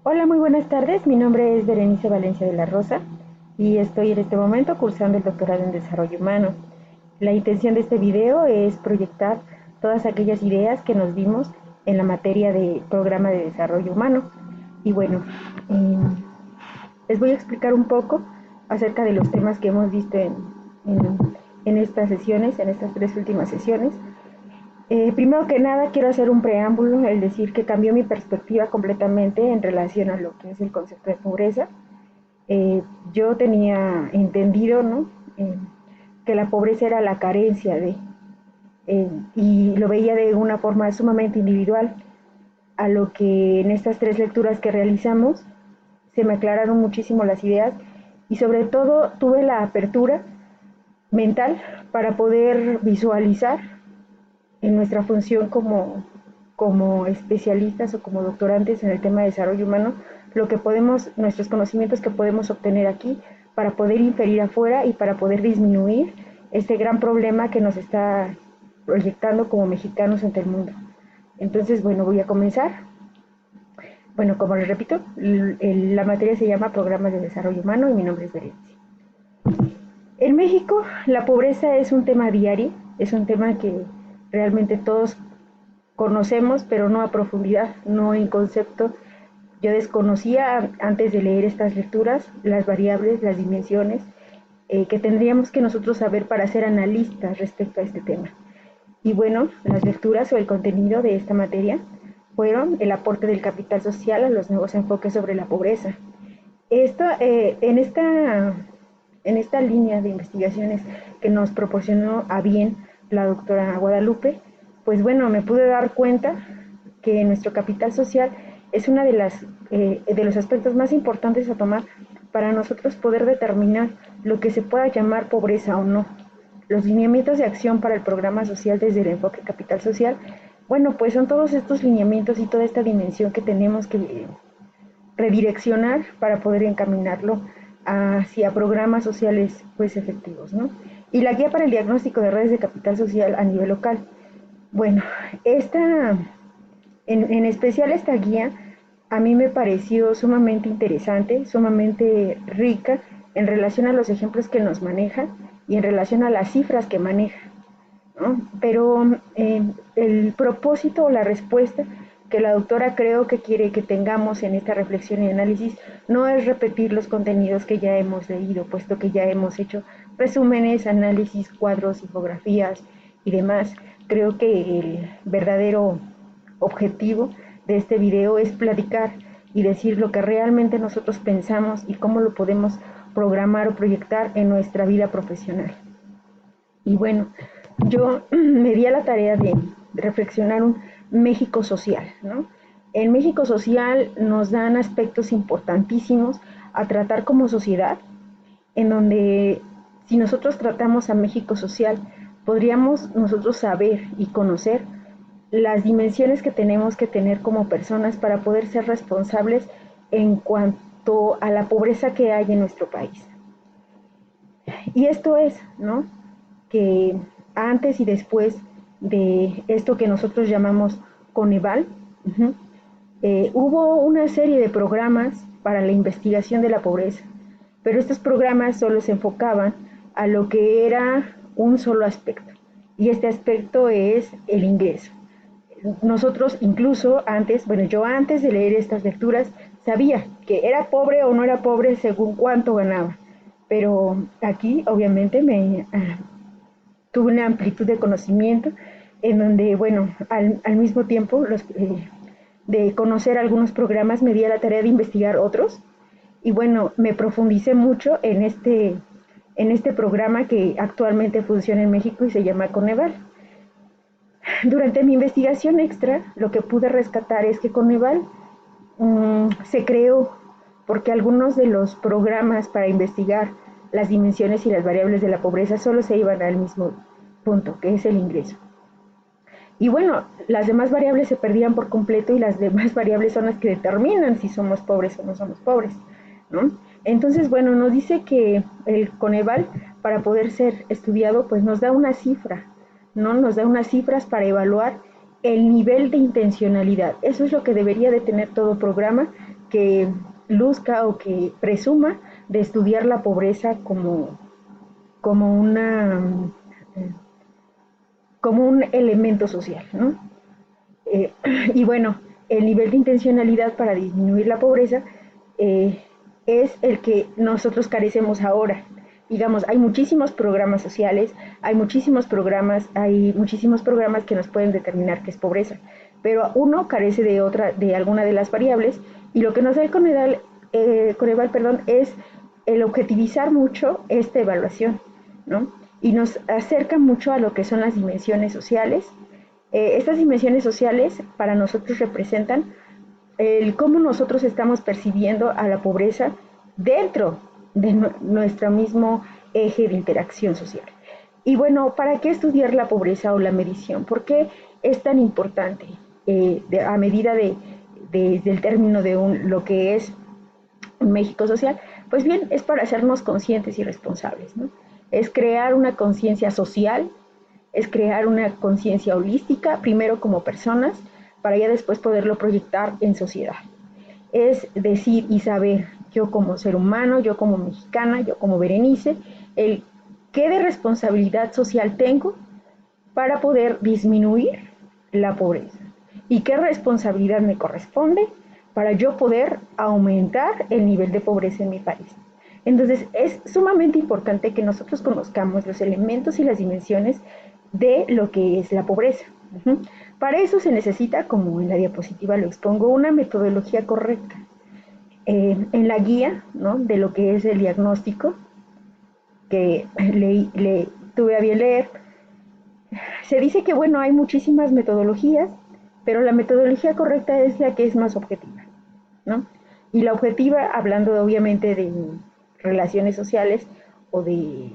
Hola, muy buenas tardes. Mi nombre es Berenice Valencia de la Rosa y estoy en este momento cursando el doctorado en Desarrollo Humano. La intención de este video es proyectar todas aquellas ideas que nos vimos en la materia de Programa de Desarrollo Humano. Y bueno, eh, les voy a explicar un poco acerca de los temas que hemos visto en, en estas sesiones, en estas tres últimas sesiones. Primero que nada, quiero hacer un preámbulo, el decir que cambió mi perspectiva completamente en relación a lo que es el concepto de pobreza. Yo tenía entendido, ¿no? Que la pobreza era la carencia y lo veía de una forma sumamente individual, a lo que en estas tres lecturas que realizamos se me aclararon muchísimo las ideas y sobre todo tuve la apertura mental para poder visualizar en nuestra función como especialistas o como doctorantes en el tema de desarrollo humano, lo que podemos, nuestros conocimientos que podemos obtener aquí para poder inferir afuera y para poder disminuir este gran problema que nos está proyectando como mexicanos ante el mundo. Entonces, bueno, voy a comenzar. Bueno, como les repito, la materia se llama Programas de Desarrollo Humano y mi nombre es Berenice. En México, la pobreza es un tema diario, es un tema que realmente todos conocemos, pero no a profundidad, no en concepto. Yo desconocía antes de leer estas lecturas las variables, las dimensiones que tendríamos que nosotros saber para ser analistas respecto a este tema. Y bueno, las lecturas o el contenido de esta materia fueron el aporte del capital social a los nuevos enfoques sobre la pobreza. Esto, en esta línea de investigaciones que nos proporcionó a bien la doctora Guadalupe, pues bueno, me pude dar cuenta que nuestro capital social es una de los aspectos más importantes a tomar para nosotros poder determinar lo que se pueda llamar pobreza o no. Los lineamientos de acción para el programa social desde el enfoque capital social, bueno, pues son todos estos lineamientos y toda esta dimensión que tenemos que redireccionar para poder encaminarlo hacia programas sociales pues efectivos, ¿no? Y la guía para el diagnóstico de redes de capital social a nivel local. Bueno, en especial esta guía a mí me pareció sumamente interesante, sumamente rica en relación a los ejemplos que nos maneja y en relación a las cifras que maneja, ¿no? Pero el propósito o la respuesta que la doctora creo que quiere que tengamos en esta reflexión y análisis no es repetir los contenidos que ya hemos leído, puesto que ya hemos hecho resúmenes, análisis, cuadros, infografías y demás. Creo que el verdadero objetivo de este video es platicar y decir lo que realmente nosotros pensamos y cómo lo podemos programar o proyectar en nuestra vida profesional. Y bueno, yo me di a la tarea de reflexionar un México social, ¿no? En México social nos dan aspectos importantísimos a tratar como sociedad, en donde si nosotros tratamos a México social, podríamos nosotros saber y conocer las dimensiones que tenemos que tener como personas para poder ser responsables en cuanto a la pobreza que hay en nuestro país. Y esto es, ¿no? Que antes y después de esto que nosotros llamamos Coneval, hubo una serie de programas para la investigación de la pobreza, pero estos programas solo se enfocaban a lo que era un solo aspecto, y este aspecto es el ingreso. Nosotros incluso antes, bueno, yo antes de leer estas lecturas sabía que era pobre o no era pobre según cuánto ganaba, pero aquí obviamente tuve una amplitud de conocimiento en donde, bueno, al mismo tiempo de conocer algunos programas me di a la tarea de investigar otros y bueno, me profundicé mucho en este programa que actualmente funciona en México y se llama Coneval. Durante mi investigación extra, lo que pude rescatar es que Coneval se creó porque algunos de los programas para investigar las dimensiones y las variables de la pobreza solo se iban al mismo punto, que es el ingreso. Y bueno, las demás variables se perdían por completo y las demás variables son las que determinan si somos pobres o no somos pobres, ¿no? Entonces, bueno, nos dice que el Coneval, para poder ser estudiado, pues nos da una cifra, ¿no? Nos da unas cifras para evaluar el nivel de intencionalidad. Eso es lo que debería de tener todo programa que luzca o que presuma de estudiar la pobreza como una como un elemento social, ¿no? Eh, y bueno, el nivel de intencionalidad para disminuir la pobreza es el que nosotros carecemos ahora. Digamos, hay muchísimos programas sociales, hay muchísimos programas que nos pueden determinar qué es pobreza, pero uno carece de alguna de las variables, y lo que nos da el Coneval, es el objetivizar mucho esta evaluación, ¿no? Y nos acerca mucho a lo que son las dimensiones sociales. Estas dimensiones sociales para nosotros representan el cómo nosotros estamos percibiendo a la pobreza dentro de nuestro mismo eje de interacción social. Y bueno, ¿para qué estudiar la pobreza o la medición? ¿Por qué es tan importante a medida del término de lo que es un México social? Pues bien, es para hacernos conscientes y responsables, ¿no? Es crear una conciencia social, es crear una conciencia holística, primero como personas, para ya después poderlo proyectar en sociedad. Es decir y saber, yo como ser humano, yo como mexicana, yo como Berenice, el qué de responsabilidad social tengo para poder disminuir la pobreza y qué responsabilidad me corresponde para yo poder aumentar el nivel de pobreza en mi país. Entonces es sumamente importante que nosotros conozcamos los elementos y las dimensiones de lo que es la pobreza. Para eso se necesita, como en la diapositiva lo expongo, una metodología correcta. En la guía, ¿no?, de lo que es el diagnóstico, que tuve a bien leer, se dice que, bueno, hay muchísimas metodologías, pero la metodología correcta es la que es más objetiva, ¿no? Y la objetiva, hablando obviamente de relaciones sociales o de,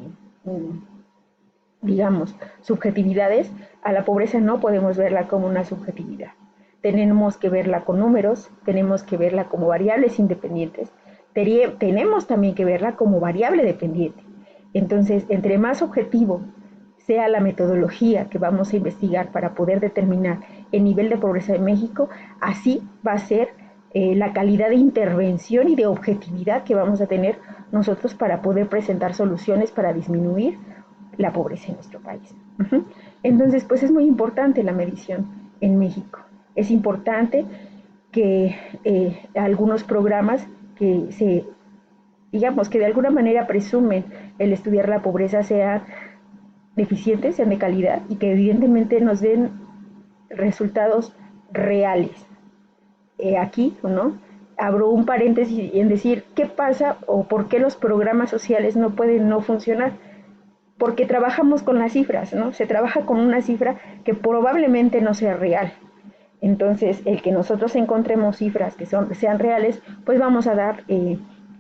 digamos, subjetividades, a la pobreza no podemos verla como una subjetividad. Tenemos que verla con números, tenemos que verla como variables independientes, tenemos también que verla como variable dependiente. Entonces, entre más objetivo sea la metodología que vamos a investigar para poder determinar el nivel de pobreza de México, así va a ser la calidad de intervención y de objetividad que vamos a tener nosotros para poder presentar soluciones para disminuir la pobreza en nuestro país. Entonces, pues es muy importante la medición en México. Es importante que algunos programas digamos, que de alguna manera presumen el estudiar la pobreza sean deficientes, sean de calidad y que evidentemente nos den resultados reales. Aquí, ¿no?, abro un paréntesis en decir qué pasa o por qué los programas sociales no pueden no funcionar. Porque trabajamos con las cifras, ¿no? Se trabaja con una cifra que probablemente no sea real. Entonces, el que nosotros encontremos cifras que sean reales, pues vamos a dar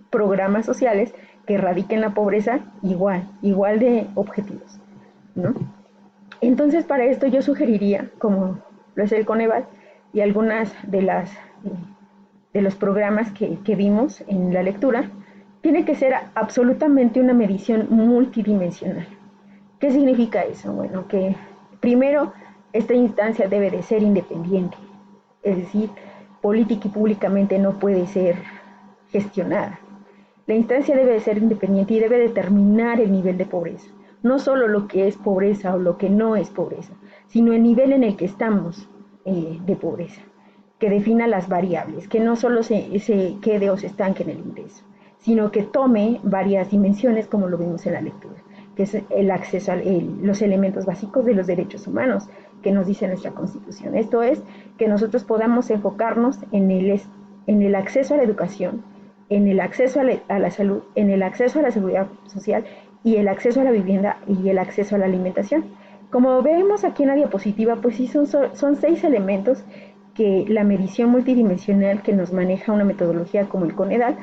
programas sociales que erradiquen la pobreza igual de objetivos, ¿no? Entonces, para esto yo sugeriría, como lo es el Coneval y algunas de los programas que vimos en la lectura, tiene que ser absolutamente una medición multidimensional. ¿Qué significa eso? Bueno, que primero esta instancia debe de ser independiente, es decir, política y públicamente no puede ser gestionada. La instancia debe de ser independiente y debe determinar el nivel de pobreza, no solo lo que es pobreza o lo que no es pobreza, sino el nivel en el que estamos de pobreza, que defina las variables, que no solo se quede o se estanque en el ingreso, sino que tome varias dimensiones como lo vimos en la lectura, que es el acceso a los elementos básicos de los derechos humanos que nos dice nuestra Constitución. Esto es, que nosotros podamos enfocarnos en el acceso a la educación, en el acceso a la salud, en el acceso a la seguridad social y el acceso a la vivienda y el acceso a la alimentación. Como vemos aquí en la diapositiva, pues sí son 6 elementos que la medición multidimensional que nos maneja una metodología como el Coneval,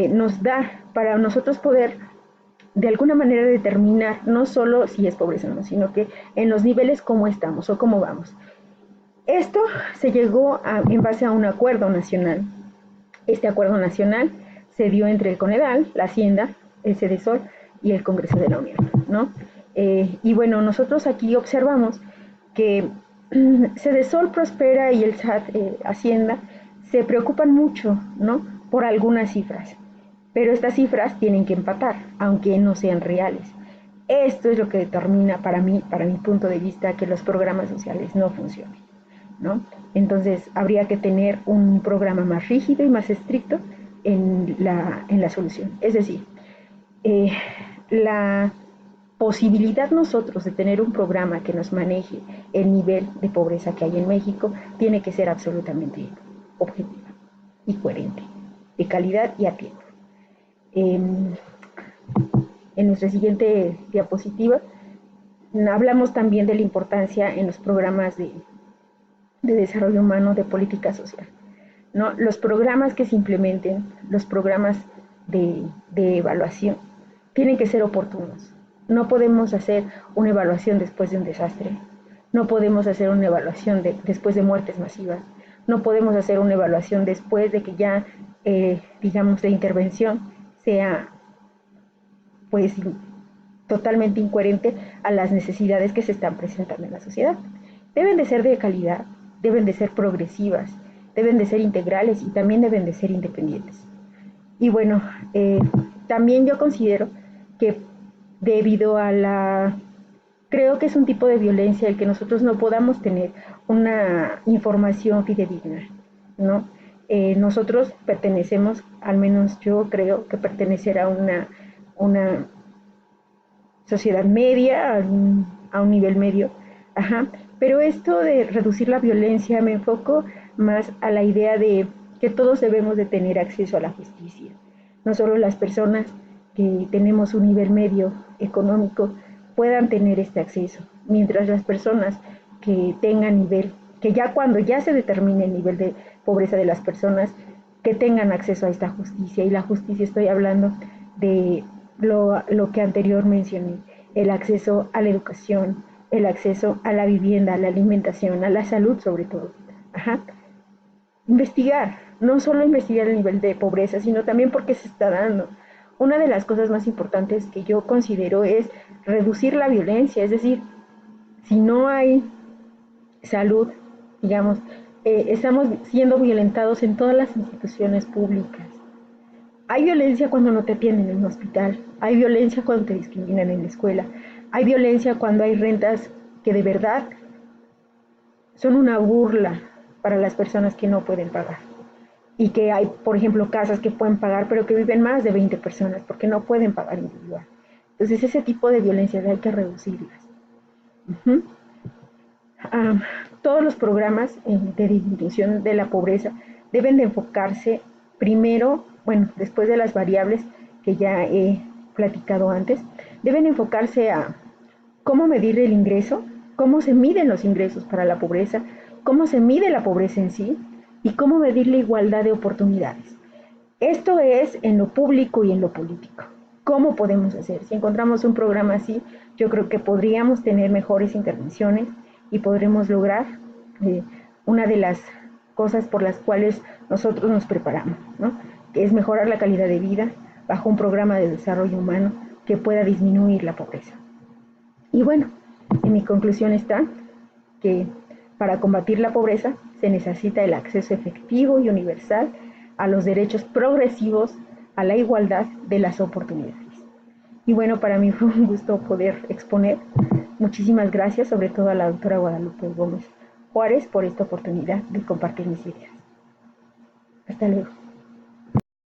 nos da para nosotros poder de alguna manera determinar no solo si es pobreza o no, sino que en los niveles cómo estamos o cómo vamos. Esto se llegó en base a un acuerdo nacional. Este acuerdo nacional se dio entre el Coneval, la Hacienda, el CEDESOL y el Congreso de la Unión, ¿no? Y bueno, nosotros aquí observamos que CEDESOL prospera y el SAT, Hacienda, se preocupan mucho, ¿no?, por algunas cifras, pero estas cifras tienen que empatar, aunque no sean reales. Esto es lo que determina para mí, para mi punto de vista, que los programas sociales no funcionen, ¿no? Entonces, habría que tener un programa más rígido y más estricto en la solución. Es decir, la posibilidad nosotros de tener un programa que nos maneje el nivel de pobreza que hay en México tiene que ser absolutamente objetiva y coherente, de calidad y a tiempo. En nuestra siguiente diapositiva hablamos también de la importancia en los programas de desarrollo humano, de política social, ¿no? Los programas que se implementen, los programas de evaluación, tienen que ser oportunos. No podemos hacer una evaluación después de un desastre, no podemos hacer una evaluación después de muertes masivas, no podemos hacer una evaluación después de que ya, digamos, la intervención sea, pues, totalmente incoherente a las necesidades que se están presentando en la sociedad. Deben de ser de calidad, deben de ser progresivas, deben de ser integrales y también deben de ser independientes. Y bueno, también yo considero que debido a creo que es un tipo de violencia el que nosotros no podamos tener una información fidedigna, ¿no? Nosotros pertenecemos, al menos yo creo que pertenecer a una sociedad media, a un nivel medio, ajá. Pero esto de reducir la violencia me enfoco más a la idea de que todos debemos de tener acceso a la justicia, no solo las personas que tenemos un nivel medio económico puedan tener este acceso, mientras las personas que tengan nivel, que ya cuando ya se determine el nivel de pobreza de las personas, que tengan acceso a esta justicia. Y la justicia estoy hablando de lo que anterior mencioné, el acceso a la educación, el acceso a la vivienda, a la alimentación, a la salud sobre todo. Ajá. Investigar, no solo investigar el nivel de pobreza, sino también por qué se está dando. Una de las cosas más importantes que yo considero es reducir la violencia, es decir, si no hay salud, digamos, estamos siendo violentados en todas las instituciones públicas. Hay violencia cuando no te atienden en un hospital, hay violencia cuando te discriminan en la escuela, hay violencia cuando hay rentas que de verdad son una burla para las personas que no pueden pagar. Y que hay, por ejemplo, casas que pueden pagar, pero que viven más de 20 personas porque no pueden pagar individual. Entonces, ese tipo de violencias hay que reducirlas. Uh-huh. Todos los programas de disminución de la pobreza deben de enfocarse primero, bueno, después de las variables que ya he platicado antes, deben enfocarse a cómo medir el ingreso, cómo se miden los ingresos para la pobreza, cómo se mide la pobreza en sí y cómo medir la igualdad de oportunidades. Esto es en lo público y en lo político. ¿Cómo podemos hacer? Si encontramos un programa así, yo creo que podríamos tener mejores intervenciones y podremos lograr una de las cosas por las cuales nosotros nos preparamos, ¿no? Que es mejorar la calidad de vida bajo un programa de desarrollo humano que pueda disminuir la pobreza. Y bueno, en mi conclusión está que para combatir la pobreza se necesita el acceso efectivo y universal a los derechos progresivos, a la igualdad de las oportunidades. Y bueno, para mí fue un gusto poder exponer. Muchísimas gracias, sobre todo a la doctora Guadalupe Gómez Juárez, por esta oportunidad de compartir mis ideas. Hasta luego.